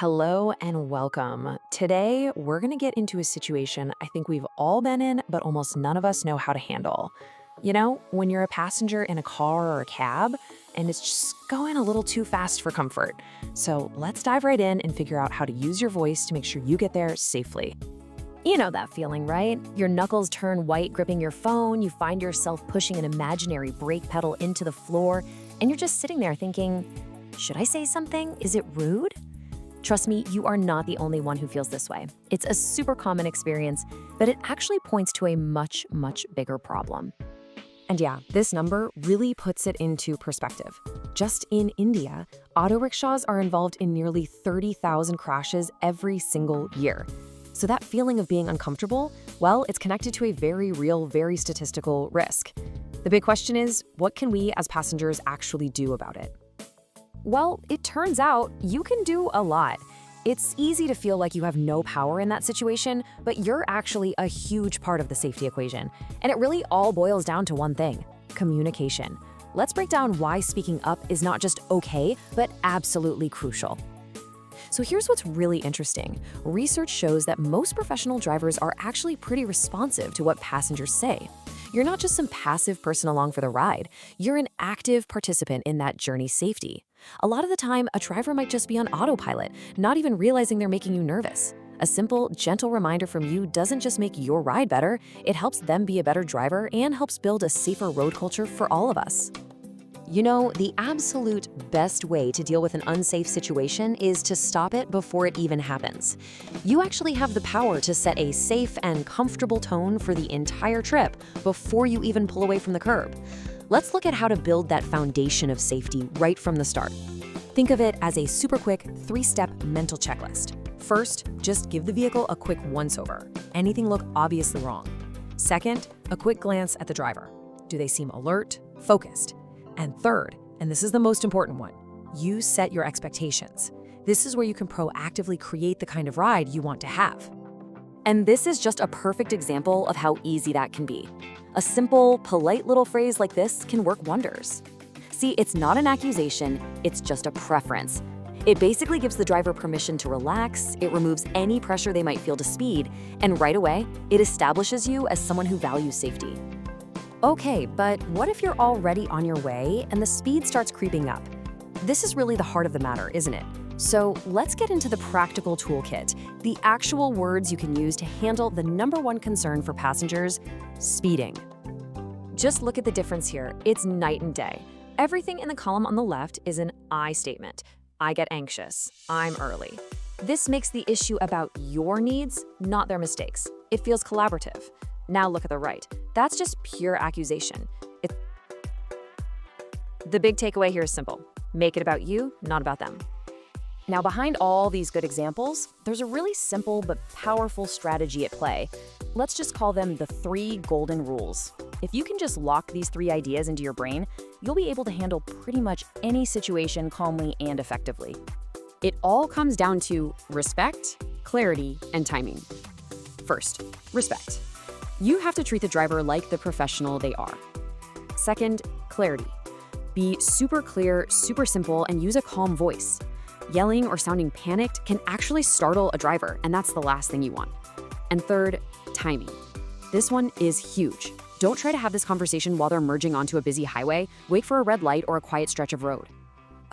Hello and welcome. Today, we're going to get into a situation I think we've all been in, but almost none of us know how to handle. You know, when you're a passenger in a car or a cab, and it's just going a little too fast for comfort. So let's dive right in and figure out how to use your voice to make sure you get there safely. You know that feeling, right? Your knuckles turn white gripping your phone, you find yourself pushing an imaginary brake pedal into the floor, and you're just sitting there thinking, should I say something? Is it rude? Trust me, you are not the only one who feels this way. It's a super common experience, but it actually points to a much, much bigger problem. And yeah, this number really puts it into perspective. Just in India, auto-rickshaws are involved in nearly 30,000 crashes every single year. So that feeling of being uncomfortable, well, it's connected to a very real, very statistical risk. The big question is, what can we as passengers actually do about it? Well, it turns out you can do a lot. It's easy to feel like you have no power in that situation, but you're actually a huge part of the safety equation. And it really all boils down to one thing: communication. Let's break down why speaking up is not just okay, but absolutely crucial. So here's what's really interesting. Research shows that most professional drivers are actually pretty responsive to what passengers say. You're not just some passive person along for the ride. You're an active participant in that journey's safety. A lot of the time, a driver might just be on autopilot, not even realizing they're making you nervous. A simple, gentle reminder from you doesn't just make your ride better, it helps them be a better driver and helps build a safer road culture for all of us. You know, the absolute best way to deal with an unsafe situation is to stop it before it even happens. You actually have the power to set a safe and comfortable tone for the entire trip before you even pull away from the curb. Let's look at how to build that foundation of safety right from the start. Think of it as a super quick 3-step mental checklist. First, just give the vehicle a quick once-over. Anything look obviously wrong? Second, a quick glance at the driver. Do they seem alert, focused? And third, and this is the most important one, you set your expectations. This is where you can proactively create the kind of ride you want to have. And this is just a perfect example of how easy that can be. A simple, polite little phrase like this can work wonders. See, it's not an accusation, it's just a preference. It basically gives the driver permission to relax, it removes any pressure they might feel to speed, and right away, it establishes you as someone who values safety. Okay, but what if you're already on your way and the speed starts creeping up? This is really the heart of the matter, isn't it? So let's get into the practical toolkit, the actual words you can use to handle the #1 concern for passengers: speeding. Just look at the difference here. It's night and day. Everything in the column on the left is an I statement. I get anxious. I'm early. This makes the issue about your needs, not their mistakes. It feels collaborative. Now look at the right. That's just pure accusation. The big takeaway here is simple. Make it about you, not about them. Now, behind all these good examples, there's a really simple but powerful strategy at play. Let's just call them the 3 golden rules. If you can just lock these 3 ideas into your brain, you'll be able to handle pretty much any situation calmly and effectively. It all comes down to respect, clarity, and timing. First, respect. You have to treat the driver like the professional they are. Second, clarity. Be super clear, super simple, and use a calm voice. Yelling or sounding panicked can actually startle a driver, and that's the last thing you want. And third, timing. This one is huge. Don't try to have this conversation while they're merging onto a busy highway. Wait for a red light or a quiet stretch of road.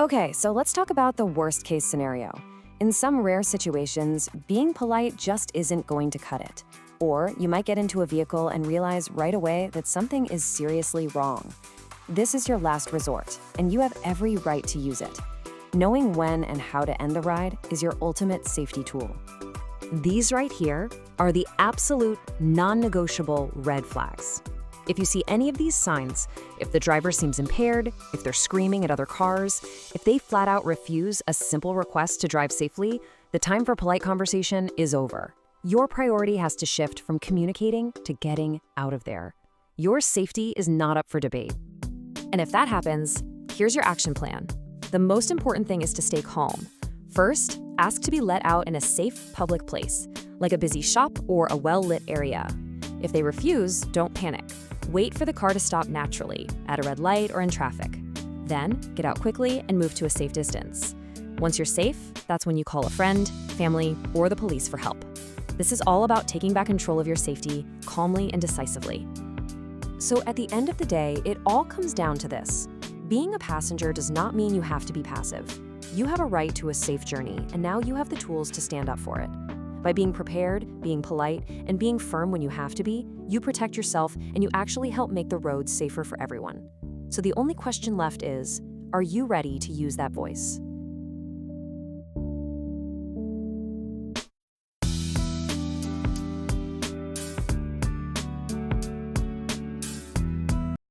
Okay, so let's talk about the worst-case scenario. In some rare situations, being polite just isn't going to cut it. Or you might get into a vehicle and realize right away that something is seriously wrong. This is your last resort, and you have every right to use it. Knowing when and how to end the ride is your ultimate safety tool. These right here are the absolute non-negotiable red flags. If you see any of these signs, if the driver seems impaired, if they're screaming at other cars, if they flat out refuse a simple request to drive safely, the time for polite conversation is over. Your priority has to shift from communicating to getting out of there. Your safety is not up for debate. And if that happens, here's your action plan. The most important thing is to stay calm. First, ask to be let out in a safe public place, like a busy shop or a well-lit area. If they refuse, don't panic. Wait for the car to stop naturally, at a red light or in traffic. Then, get out quickly and move to a safe distance. Once you're safe, that's when you call a friend, family, or the police for help. This is all about taking back control of your safety calmly and decisively. So at the end of the day, it all comes down to this. Being a passenger does not mean you have to be passive. You have a right to a safe journey, and now you have the tools to stand up for it. By being prepared, being polite, and being firm when you have to be, you protect yourself and you actually help make the roads safer for everyone. So the only question left is, are you ready to use that voice?